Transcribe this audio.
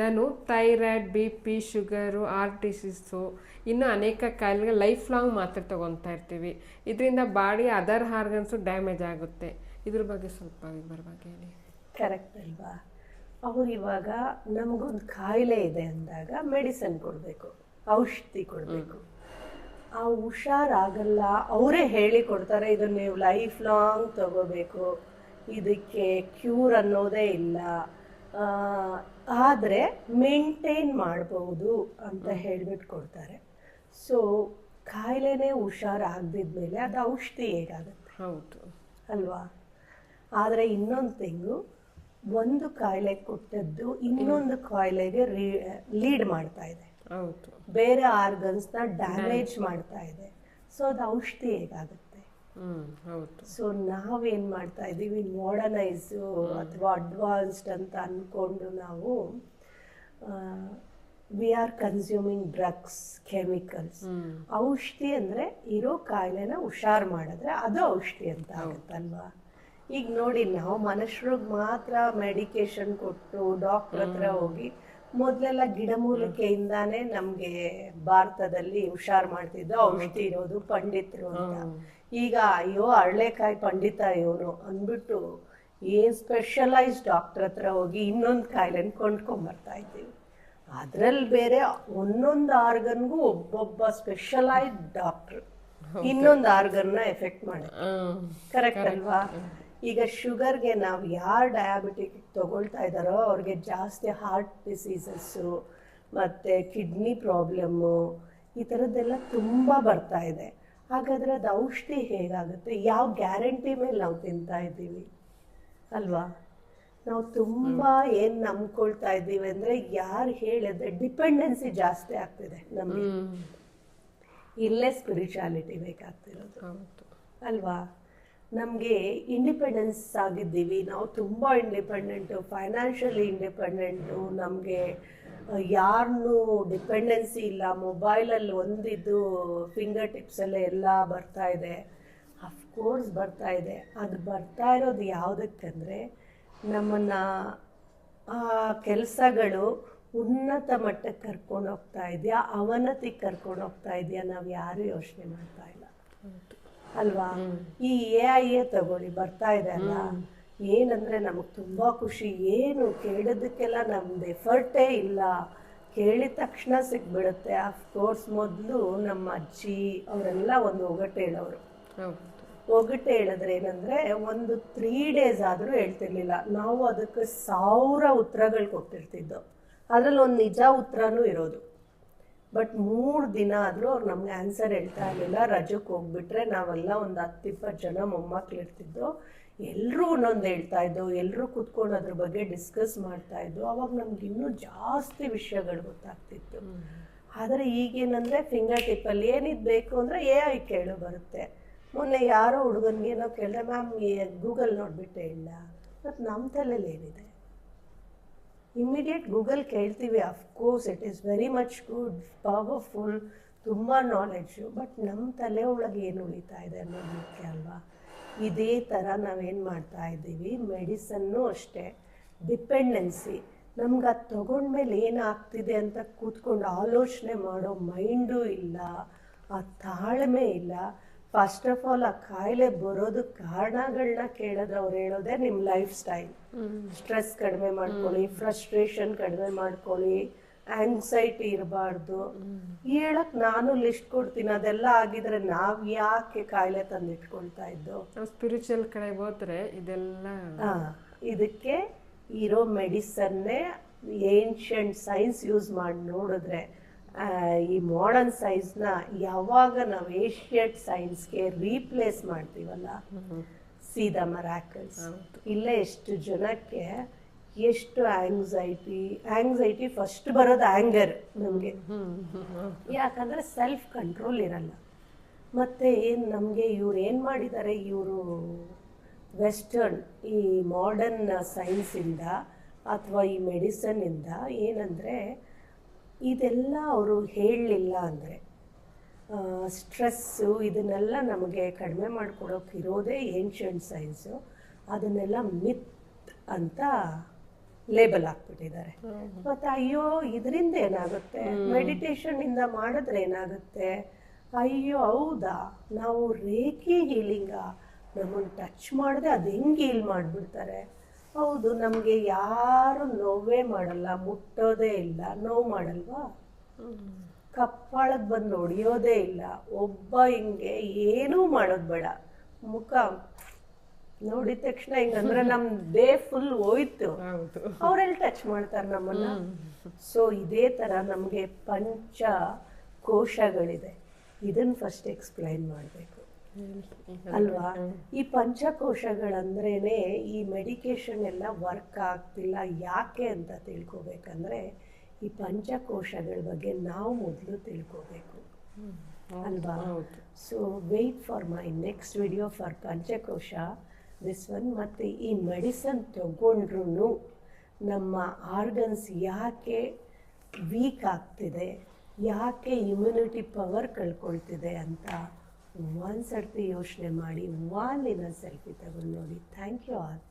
ನಾನು thyroid, BP, sugar, heart disease, ಇನ್ನೂ ಅನೇಕ ಕಾಯಿಲೆಗಳು ಲೈಫ್ ಲಾಂಗ್ ಮಾತ್ರೆ ತೊಗೊತಾ ಇರ್ತೀವಿ. ಇದರಿಂದ ಬಾಡಿ ಅದರ್ ಆರ್ಗನ್ಸು ಡ್ಯಾಮೇಜ್ ಆಗುತ್ತೆ. ಇದ್ರ ಬಗ್ಗೆ ಸ್ವಲ್ಪ ವಿವರವಾಗಿ ಹೇಳಿ. ಕರೆಕ್ಟ್ ಅಲ್ವಾ? ಅವ್ರು ಇವಾಗ ನಮಗೊಂದು ಕಾಯಿಲೆ ಇದೆ ಅಂದಾಗ ಮೆಡಿಸನ್ ಕೊಡಬೇಕು, ಔಷಧಿ ಕೊಡಬೇಕು. ಆ ಹುಷಾರಾಗಲ್ಲ, ಅವರೇ ಹೇಳಿ ಕೊಡ್ತಾರೆ ಇದನ್ನು ನೀವು ಲೈಫ್ ಲಾಂಗ್ ತಗೋಬೇಕು, ಇದಕ್ಕೆ ಕ್ಯೂರ್ ಅನ್ನೋದೇ ಇಲ್ಲ, ಆದರೆ ಮೇಂಟೈನ್ ಮಾಡ್ಬೋದು ಅಂತ ಹೇಳ್ಬಿಟ್ಟು ಕೊಡ್ತಾರೆ. ಸೊ ಕಾಯಿಲೆನೇ ಹುಷಾರಾಗದಿದ್ಮೇಲೆ ಅದು ಔಷಧಿ ಹೇಗಾಗುತ್ತೆ? ಹೌದು ಅಲ್ವಾ? ಆದರೆ ಇನ್ನೊಂದು ತಿಂಗು ಒಂದು ಕಾಯಿಲೆ ಕೊಟ್ಟದ್ದು ಇನ್ನೊಂದು ಕಾಯಿಲೆಗೆ ಲೀಡ್ ಮಾಡ್ತಾ ಇದೆ. ಹೌದು, ಬೇರೆ ಆರ್ಗನ್ಸ್ನ ಡ್ಯಾಮೇಜ್ ಮಾಡ್ತಾ ಇದೆ. ಸೊ ಅದು ಔಷಧಿ ಹೇಗಾಗುತ್ತೆ? ಹೌದು. ಸೊ ನಾವೇನು ಮಾಡ್ತಾ ಇದ್ದೀವಿ, ಮಾಡರ್ನೈಸು ಅಥವಾ ಅಡ್ವಾನ್ಸ್ಡ್ ಅಂತ ಅಂದ್ಕೊಂಡು ನಾವು we are consuming drugs, chemicals. ಔಷಧಿ ಅಂದರೆ ಇರೋ ಕಾಯಿಲೆನ ಹುಷಾರು ಮಾಡಿದ್ರೆ ಅದು ಔಷಧಿ ಅಂತ ಆಗುತ್ತಲ್ವಾ? ಈಗ ನೋಡಿ, ನಾವು ಮನುಷ್ಯರಿಗೆ ಮಾತ್ರ ಮೆಡಿಕೇಶನ್ ಕೊಟ್ಟು ಡಾಕ್ಟರ್ ಹತ್ರ ಹೋಗಿ, ಮೊದಲೆಲ್ಲ ಗಿಡಮೂಲಿಕೆಯಿಂದಾನೇ ನಮಗೆ ಭಾರತದಲ್ಲಿ ಹುಷಾರು ಮಾಡ್ತಿದ್ದು, ಔಷಧಿ ಇರೋದು ಪಂಡಿತರು ಅಂತ. ಈಗ ಅಯ್ಯೋ ಅರಳೆಕಾಯಿ ಪಂಡಿತ ಇವನು ಅಂದ್ಬಿಟ್ಟು ಏನ್ ಸ್ಪೆಷಲೈಸ್ ಡಾಕ್ಟರ್ ಹತ್ರ ಹೋಗಿ ಇನ್ನೊಂದು ಕಾಯಿಲೆನ ಕೊಂಡ್ಕೊಂಬರ್ತಾ ಇದ್ದೀವಿ. ಅದ್ರಲ್ಲಿ ಬೇರೆ ಒಂದೊಂದು ಆರ್ಗನ್ಗೂ ಒಬ್ಬೊಬ್ಬ ಸ್ಪೆಷಲೈಸ್ಡ್ ಡಾಕ್ಟರ್ ಇನ್ನೊಂದು ಆರ್ಗನ್ನ ಎಫೆಕ್ಟ್ ಮಾಡುತ್ತೆ. ಕರೆಕ್ಟ್ ಅಲ್ವಾ? ಈಗ ಶುಗರ್ಗೆ ನಾವು ಯಾರು ಡಯಾಬಿಟಿಕ್ ತಗೊಳ್ತಾ ಇದ್ದಾರೋ ಅವ್ರಿಗೆ ಜಾಸ್ತಿ ಹಾರ್ಟ್ ಡಿಸೀಸಸ್ಸು ಮತ್ತು ಕಿಡ್ನಿ ಪ್ರಾಬ್ಲಮ್ಮು ಈ ಥರದ್ದೆಲ್ಲ ತುಂಬ ಬರ್ತಾ ಇದೆ. ಹಾಗಾದರೆ ಅದು ಔಷಧಿ ಹೇಗಾಗುತ್ತೆ? ಯಾವ ಗ್ಯಾರಂಟಿ ಮೇಲೆ ನಾವು ತಿಂತಾ ಇದ್ದೀವಿ ಅಲ್ವಾ? ನಾವು ತುಂಬ ಏನು ನಂಬ್ಕೊಳ್ತಾ ಇದ್ದೀವಿ ಅಂದರೆ, ಯಾರು ಹೇಳಿದ್ರೆ ಡಿಪೆಂಡೆನ್ಸಿ ಜಾಸ್ತಿ ಆಗ್ತಿದೆ ನಮಗೆ. ಇಲ್ಲೇ ಸ್ಪಿರಿಚುಯಾಲಿಟಿ ಬೇಕಾಗ್ತಿರೋದು ಅಲ್ವಾ? ನಮಗೆ ಇಂಡಿಪೆಂಡೆನ್ಸ್ ಆಗಿದ್ದೀವಿ, ನಾವು ತುಂಬ ಇಂಡಿಪೆಂಡೆಂಟು, ಫೈನಾನ್ಷಿಯಲಿ ಇಂಡಿಪೆಂಡೆಂಟು, ನಮಗೆ ಯಾರನ್ನೂ ಡಿಪೆಂಡೆನ್ಸಿ ಇಲ್ಲ. ಮೊಬೈಲಲ್ಲಿ ಒಂದಿದ್ದು ಫಿಂಗರ್ ಟಿಪ್ಸಲ್ಲೇ ಎಲ್ಲ ಬರ್ತಾ ಇದೆ. ಅಫ್ಕೋರ್ಸ್ ಬರ್ತಾ ಇದೆ. ಅದು ಬರ್ತಾ ಇರೋದು ಯಾವುದಕ್ಕಂದರೆ, ನಮ್ಮನ್ನು ಆ ಕೆಲಸಗಳು ಉನ್ನತ ಮಟ್ಟಕ್ಕೆ ಕರ್ಕೊಂಡು ಹೋಗ್ತಾ ಇದೆಯಾ, ಅವನತಿಗೆ ಕರ್ಕೊಂಡು ಹೋಗ್ತಾ ಇದೆಯಾ, ನಾವು ಯಾರೂ ಯೋಚನೆ ಮಾಡ್ತಾ ಇಲ್ಲ ಅಲ್ವಾ? ಈ AI ತಗೊಳ್ಳಿ, ಬರ್ತಾ ಇದೆ ಅಲ್ಲ, ಏನಂದರೆ ನಮಗೆ ತುಂಬ ಖುಷಿ. ಏನು ಕೇಳೋದಕ್ಕೆಲ್ಲ ನಮ್ದು ಎಫರ್ಟೇ ಇಲ್ಲ, ಕೇಳಿದ ತಕ್ಷಣ ಸಿಕ್ಬಿಡುತ್ತೆ. ಅಫ್ಕೋರ್ಸ್ ಮೊದಲು ನಮ್ಮ ಅಜ್ಜಿ ಅವರೆಲ್ಲ ಒಂದು ಒಗಟು ಹೇಳೋರು. ಒಗಟು ಹೇಳಿದ್ರೆ ಏನಂದರೆ, ಒಂದು 3 days ಆದರೂ ಹೇಳ್ತಿರ್ಲಿಲ್ಲ. ನಾವು ಅದಕ್ಕೆ 1000 ಉತ್ತರಗಳು ಕೊಟ್ಟಿರ್ತಿದ್ದೋ, ಅದರಲ್ಲಿ ಒಂದು ನಿಜ ಉತ್ತರನೂ ಇರೋದು. ಬಟ್ 3 ದಿನ ಆದರೂ ಅವ್ರು ನಮ್ಗೆ ಆನ್ಸರ್ ಹೇಳ್ತಾ ಇರಲಿಲ್ಲ. ರಜಕ್ಕೆ ಹೋಗ್ಬಿಟ್ರೆ ನಾವೆಲ್ಲ ಒಂದು 10-20 ಜನ ಮೊಮ್ಮಕ್ಳು ಇರ್ತಿದ್ದೋ, ಎಲ್ಲರೂ ಒಂದೊಂದು ಹೇಳ್ತಾ ಇದ್ದೋ, ಎಲ್ಲರೂ ಕೂತ್ಕೊಂಡು ಅದ್ರ ಬಗ್ಗೆ ಡಿಸ್ಕಸ್ ಮಾಡ್ತಾ ಇದ್ದೋ. ಅವಾಗ ನಮ್ಗೆ ಇನ್ನೂ ಜಾಸ್ತಿ ವಿಷಯಗಳು ಗೊತ್ತಾಗ್ತಿತ್ತು. ಆದರೆ ಈಗೇನಂದರೆ ಫಿಂಗರ್ ಟಿಪ್ಪಲ್ಲಿ ಏನಿದು ಬೇಕು ಅಂದರೆ AI ಕೇಳೋ ಬರುತ್ತೆ. ಮೊನ್ನೆ ಯಾರೋ ಹುಡುಗನಿಗೇನೋ ಕೇಳಿದ್ರೆ, ಮ್ಯಾಮ್ ಗೂಗಲ್ ನೋಡಿಬಿಟ್ಟೆ ಇಲ್ಲ. ಮತ್ತು ನಮ್ಮ ತಲೆಯಲ್ಲಿ ಏನಿದೆ? ಇಮ್ಮಿಡಿಯೇಟ್ ಗೂಗಲ್ ಕೇಳ್ತೀವಿ. Of course it is very much good, powerful, ತುಂಬ ನಾಲೆಡ್ಜು. ಬಟ್ ನಮ್ಮ ತಲೆ ಒಳಗೆ ಏನು ಉಳಿತಾ ಇದೆ ಅನ್ನೋದು ಮುಖ್ಯ ಅಲ್ವಾ? ಇದೇ ಥರ ನಾವೇನು ಮಾಡ್ತಾ ಇದ್ದೀವಿ, ಮೆಡಿಸನ್ನು ಅಷ್ಟೇ. ಡಿಪೆಂಡೆನ್ಸಿ, ನಮ್ಗೆ ಅದು ತೊಗೊಂಡ್ಮೇಲೆ ಏನಾಗ್ತಿದೆ ಅಂತ ಕೂತ್ಕೊಂಡು ಆಲೋಚನೆ ಮಾಡೋ ಮೈಂಡು ಇಲ್ಲ, ಆ ತಾಳ್ಮೆ ಇಲ್ಲ. ಫಸ್ಟ್ ಆಫ್ ಆಲ್ ಆ ಕಾಯಿಲೆ ಬರೋದಕ್ಕೆ ಕಾರಣಗಳನ್ನ ಕೇಳಿದ್ರೆ ಅವ್ರು ಹೇಳೋದೇ ನಿಮ್ಮ ಲೈಫ್ ಸ್ಟೈಲ್. ಸ್ಟ್ರೆಸ್ ಕಡಿಮೆ ಮಾಡ್ಕೊಳ್ಳಿ, ಫ್ರಸ್ಟ್ರೇಷನ್ ಕಡಿಮೆ ಮಾಡ್ಕೊಳ್ಳಿ, ಆಂಗ್ಸೈಟಿ ಇರಬಾರ್ದು. ಹೇಳಕ್ ನಾನು ಲಿಸ್ಟ್ ಕೊಡ್ತೀನಿ. ಅದೆಲ್ಲ ಆಗಿದ್ರೆ ನಾವು ಯಾಕೆ ಕಾಯಿಲೆ ತಂದಿಟ್ಕೊಳ್ತಾ ಇದ್ದೋ? ಸ್ಪಿರಿಚುವಲ್ ಕಡೆ ಹೋದ್ರೆ ಇದೆಲ್ಲ ಇದಕ್ಕೆ ಇರೋ ಮೆಡಿಸನ್ನೇ ಏನ್ಷಂಟ್ ಸೈನ್ಸ್ ಯೂಸ್ ಮಾಡಿ ನೋಡಿದ್ರೆ, ಈ ಮಾಡರ್ನ್ ಸೈನ್ಸ್ನ ಯಾವಾಗ ನಾವು ಏಷ್ಯಟ್ ಸೈನ್ಸ್ಗೆ ರೀಪ್ಲೇಸ್ ಮಾಡ್ತೀವಲ್ಲ, ಸೀದಾ ಮಿರಾಕಲ್ಸ್. ಇಲ್ಲ ಎಷ್ಟು ಜನಕ್ಕೆ ಎಷ್ಟು ಆಂಗ್ಸೈಟಿ ಫಸ್ಟ್ ಬರೋದು ಆ್ಯಂಗರ್ ನಮಗೆ. ಯಾಕಂದರೆ ಸೆಲ್ಫ್ ಕಂಟ್ರೋಲ್ ಇರಲ್ಲ. ಮತ್ತು ಏನು ನಮಗೆ ಇವ್ರು ಏನು ಮಾಡಿದ್ದಾರೆ, ಇವರು ವೆಸ್ಟರ್ನ್ ಈ ಮಾಡರ್ನ್ ಸೈನ್ಸಿಂದ ಅಥವಾ ಈ ಮೆಡಿಸನ್ನಿಂದ ಏನಂದರೆ, ಇದೆಲ್ಲ ಅವರು ಹೇಳಲಿಲ್ಲ ಅಂದರೆ ಸ್ಟ್ರೆಸ್ಸು ಇದನ್ನೆಲ್ಲ ನಮಗೆ ಕಡಿಮೆ ಮಾಡಿಕೊಡೋಕೆ ಇರೋದೇ ಏನ್ಷಂಟ್ ಸೈನ್ಸು. ಅದನ್ನೆಲ್ಲ ಮಿತ್ ಅಂತ ಲೇಬಲ್ ಹಾಕ್ಬಿಟ್ಟಿದ್ದಾರೆ. ಮತ್ತೆ ಅಯ್ಯೋ ಇದರಿಂದ ಏನಾಗುತ್ತೆ, ಮೆಡಿಟೇಷನ್ ಇಂದ ಮಾಡಿದ್ರೆ ಏನಾಗುತ್ತೆ, ಅಯ್ಯೋ ಹೌದಾ ನಾವು ರೇಖಿ ಹೀಲಿಂಗ, ನಮ್ಮನ್ನು ಟಚ್ ಮಾಡಿದ್ರೆ ಅದು ಹೆಂಗೆ ಹೀಲ್ ಮಾಡಿಬಿಡ್ತಾರೆ. ಹೌದು, ನಮಗೆ ಯಾರು ನೋವೇ ಮಾಡಲ್ಲ, ಮುಟ್ಟೋದೇ ಇಲ್ಲ, ನೋವು ಮಾಡಲ್ವಾ, ಕಪ್ಪಾಳಕ್ಕೆ ಬಂದು ಹೊಡಿಯೋದೇ ಇಲ್ಲ, ಒಬ್ಬ ಹಿಂಗೆ ಏನೂ ಮಾಡೋದು ಬೇಡ, ಮುಖ ನೋಡಿದ ತಕ್ಷಣ ಹಿಂಗಂದ್ರೆ ನಮ್ ಡೇ ಫುಲ್ ಹೋಯ್ತು, ಅವರೆಲ್ಲಿ ಟಚ್ ಮಾಡ್ತಾರೆ ನಮ್ಮನ್ನ. ಸೊ ಇದೇ ತರ ನಮ್ಗೆ ಪಂಚ ಕೋಶಗಳಿದೆ, ಇದನ್ನ ಫಸ್ಟ್ ಎಕ್ಸ್ಪ್ಲೈನ್ ಮಾಡಬೇಕು ಅಲ್ವಾ. ಈ ಪಂಚಕೋಶಗಳಂದ್ರೇನೆ ಈ ಮೆಡಿಕೇಶನ್ ಎಲ್ಲ ವರ್ಕ್ ಆಗ್ತಿಲ್ಲ ಯಾಕೆ ಅಂತ ತಿಳ್ಕೊಬೇಕಂದ್ರೆ ಈ ಪಂಚಕೋಶಗಳ ಬಗ್ಗೆ ನಾವು ಮೊದಲು ತಿಳ್ಕೋಬೇಕು ಅಲ್ವಾ. So wait for my next video for ಪಂಚಕೋಶ ದಿಸ್ ಒನ್. ಮತ್ತು ಈ ಮೆಡಿಸನ್ ತಗೊಂಡ್ರೂ ನಮ್ಮ ಆರ್ಗನ್ಸ್ ಯಾಕೆ ವೀಕ್ ಆಗ್ತಿದೆ, ಯಾಕೆ ಇಮ್ಯುನಿಟಿ ಪವರ್ ಕಳ್ಕೊಳ್ತಿದೆ ಅಂತ ಒಂದ್ಸರ್ತಿ ಯೋಚನೆ ಮಾಡಿ, ವಾಲಿನ ಸೆಲ್ಫಿ ತಗೊಂಡು ನೋಡಿ. Thank you all.